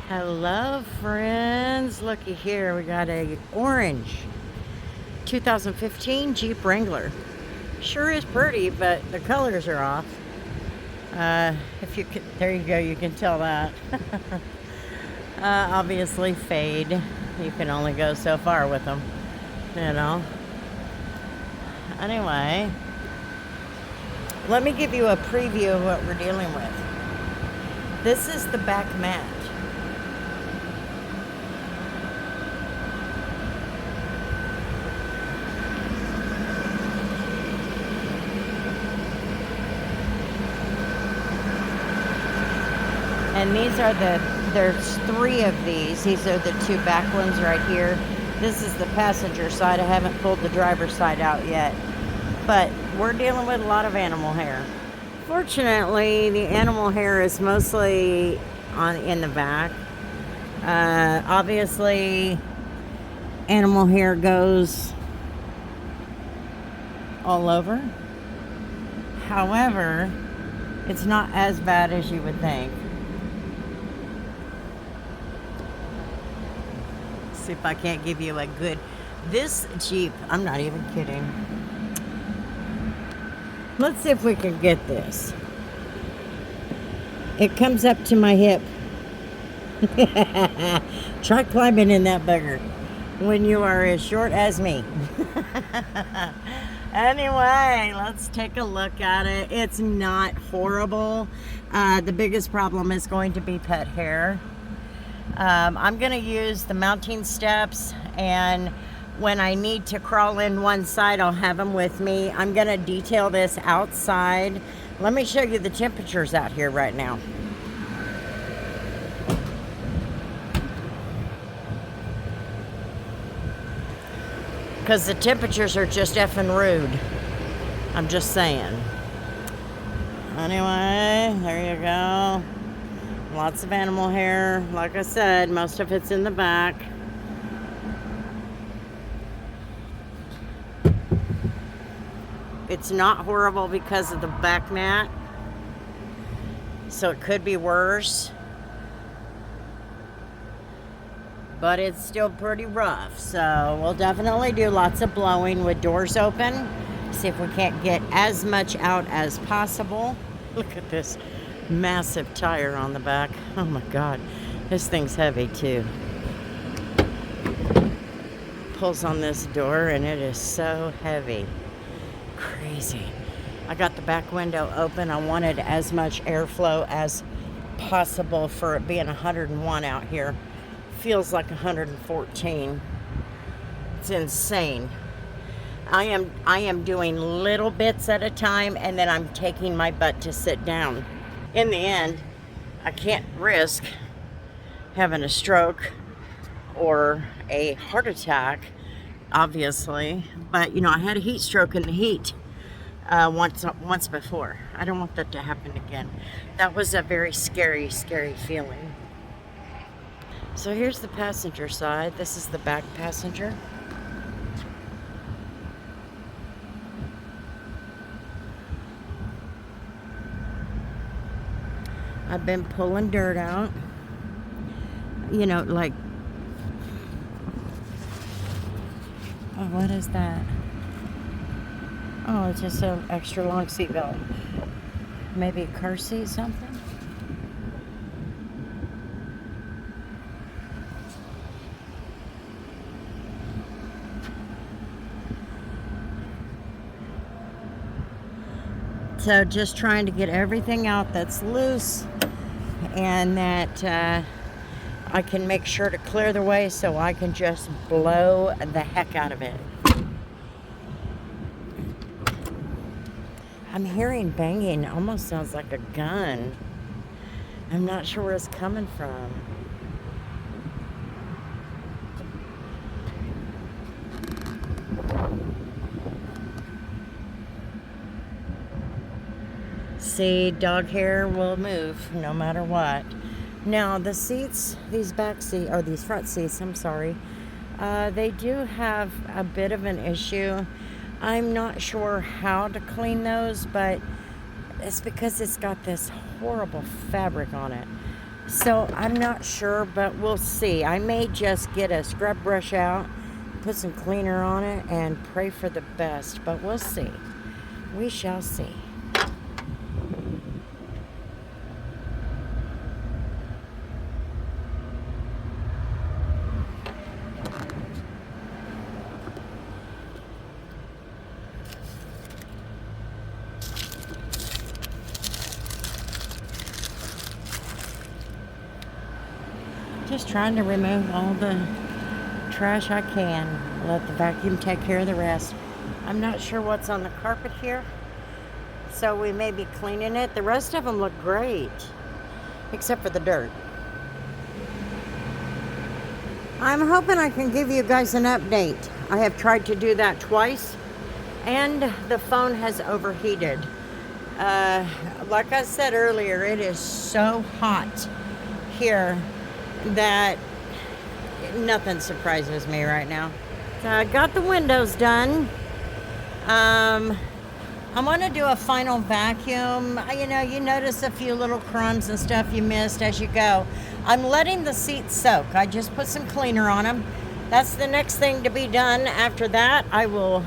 Hello, friends. Looky here. We got a orange 2015 Jeep Wrangler. Sure is pretty, but the colors are off. If you could, there you go. You can tell that. Obviously, fade. You can only go so far with them, you know. Anyway, let me give you a preview of what we're dealing with. This is the back mat. And these are there's three of these. These are the two back ones right here. This is the passenger side. I haven't pulled the driver's side out yet. But we're dealing with a lot of animal hair. Fortunately, the animal hair is mostly in the back. Obviously, animal hair goes all over. However, it's not as bad as you would think. See if I can't give you a good... This Jeep, I'm not even kidding. Let's see if we can get this. It comes up to my hip. Try climbing in that bugger when you are as short as me. Anyway, let's take a look at it. It's not horrible. The biggest problem is going to be pet hair. I'm going to use the mounting steps, and when I need to crawl in one side, I'll have them with me. I'm going to detail this outside. Let me show you the temperatures out here right now. Because the temperatures are just effing rude. I'm just saying. Anyway, there you go. Lots of animal hair. Like I said, most of it's in the back. It's not horrible because of the back mat. So it could be worse. But it's still pretty rough. So we'll definitely do lots of blowing with doors open. See if we can't get as much out as possible. Look at this massive tire on the back. Oh my God, this thing's heavy too. Pulls on this door and it is so heavy. Crazy. I got the back window open. I wanted as much airflow as possible for it being 101 out here. Feels like 114. It's insane. I am doing little bits at a time, and then I'm taking my butt to sit down. In the end, I can't risk having a stroke or a heart attack, obviously. But, you know, I had a heat stroke in the heat once before. I don't want that to happen again. That was a very scary, scary feeling. So here's the passenger side. This is the back passenger. I've been pulling dirt out, you know, like, oh, what is that? Oh, it's just an extra long seatbelt. Maybe a car seat, something? So just trying to get everything out that's loose, and that I can make sure to clear the way so I can just blow the heck out of it. I'm hearing banging. Almost sounds like a gun. I'm not sure where it's coming from. See, dog hair will move no matter what. Now the seats, these back seats, or these front seats, I'm sorry, they do have a bit of an issue. I'm not sure how to clean those, but it's because it's got this horrible fabric on it. So I'm not sure, but we'll see. I may just get a scrub brush out, put some cleaner on it, and pray for the best. But we'll see. We shall see. Just trying to remove all the trash I can. Let the vacuum take care of the rest. I'm not sure what's on the carpet here, so we may be cleaning it. The rest of them look great, except for the dirt. I'm hoping I can give you guys an update. I have tried to do that twice, and the phone has overheated. Like I said earlier, it is so hot here that nothing surprises me right now. So I got the windows done. I'm going to do a final vacuum. You notice a few little crumbs and stuff you missed as you go. I'm letting the seats soak. I just put some cleaner on them. That's the next thing to be done. After that, I will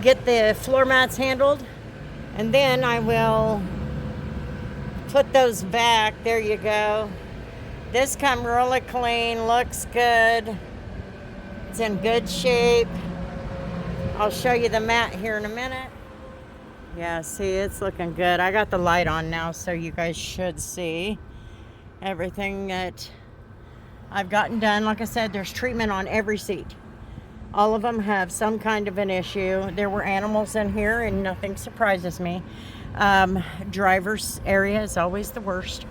get the floor mats handled, and then I will put those back. There you go. This come really clean, looks good. It's in good shape. I'll show you the mat here in a minute. Yeah, see, it's looking good. I got the light on now, so you guys should see everything that I've gotten done. Like I said, there's treatment on every seat. All of them have some kind of an issue. There were animals in here, and nothing surprises me. Driver's area is always the worst.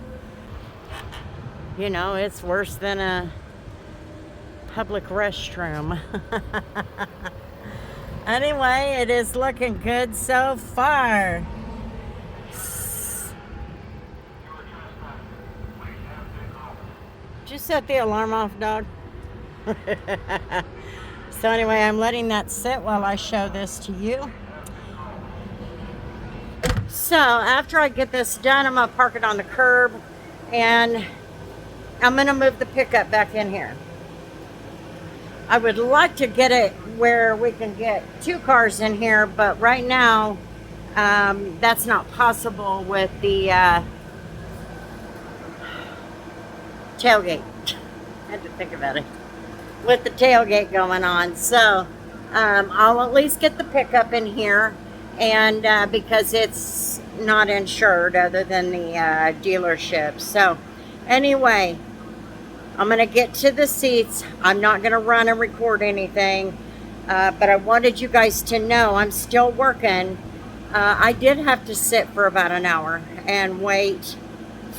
It's worse than a public restroom. Anyway, it is looking good so far. Did you set the alarm off, dog? So anyway, I'm letting that sit while I show this to you. So after I get this done, I'm going to park it on the curb, and I'm going to move the pickup back in here. I would like to get it where we can get 2 cars in here, but right now that's not possible with the tailgate. I had to think about it. With the tailgate going on. So I'll at least get the pickup in here, and because it's not insured other than the dealership. So anyway, I'm going to get to the seats. I'm not going to run and record anything, but I wanted you guys to know I'm still working. I did have to sit for about an hour and wait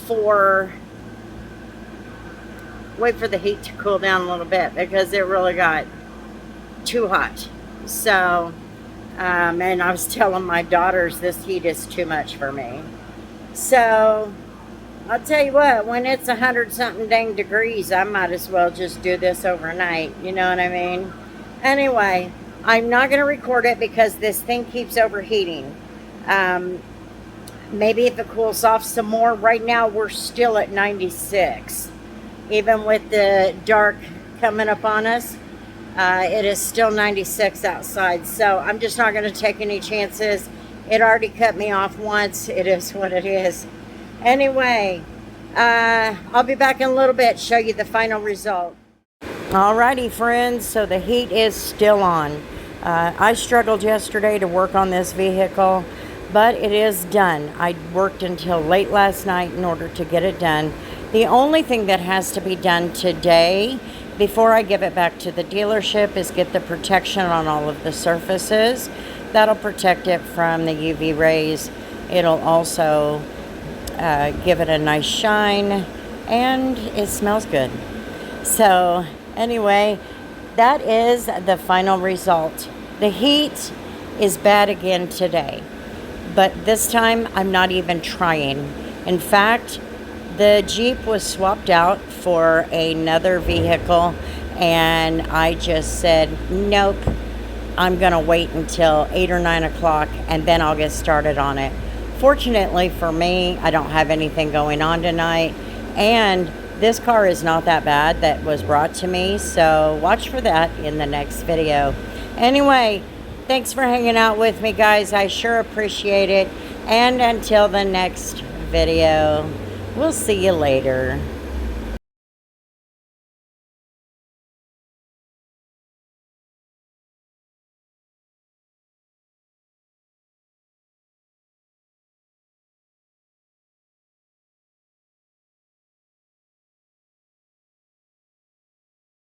for the heat to cool down a little bit, because it really got too hot. So, and I was telling my daughters this heat is too much for me. So I'll tell you what, when it's 100-something dang degrees, I might as well just do this overnight. You know what I mean? Anyway, I'm not going to record it because this thing keeps overheating. Maybe if it cools off some more. Right now, we're still at 96. Even with the dark coming up on us, it is still 96 outside. So I'm just not going to take any chances. It already cut me off once. It is what it is. Anyway, I'll be back in a little bit, show you the final result. Alrighty, friends, so the heat is still on. I struggled yesterday to work on this vehicle, but it is done. I worked until late last night in order to get it done. The only thing that has to be done today before I give it back to the dealership is get the protection on all of the surfaces. That'll protect it from the UV rays. It'll also give it a nice shine, and it smells good. So anyway, that is the final result. The heat is bad again today, but this time I'm not even trying. In fact, the Jeep was swapped out for another vehicle, and I just said, nope, I'm gonna wait until 8 or 9 o'clock and then I'll get started on it. Fortunately for me, I don't have anything going on tonight, And this car is not that bad that was brought to me, so watch for that in the next video. Anyway, thanks for hanging out with me, guys. I sure appreciate it. And until the next video, we'll see you later.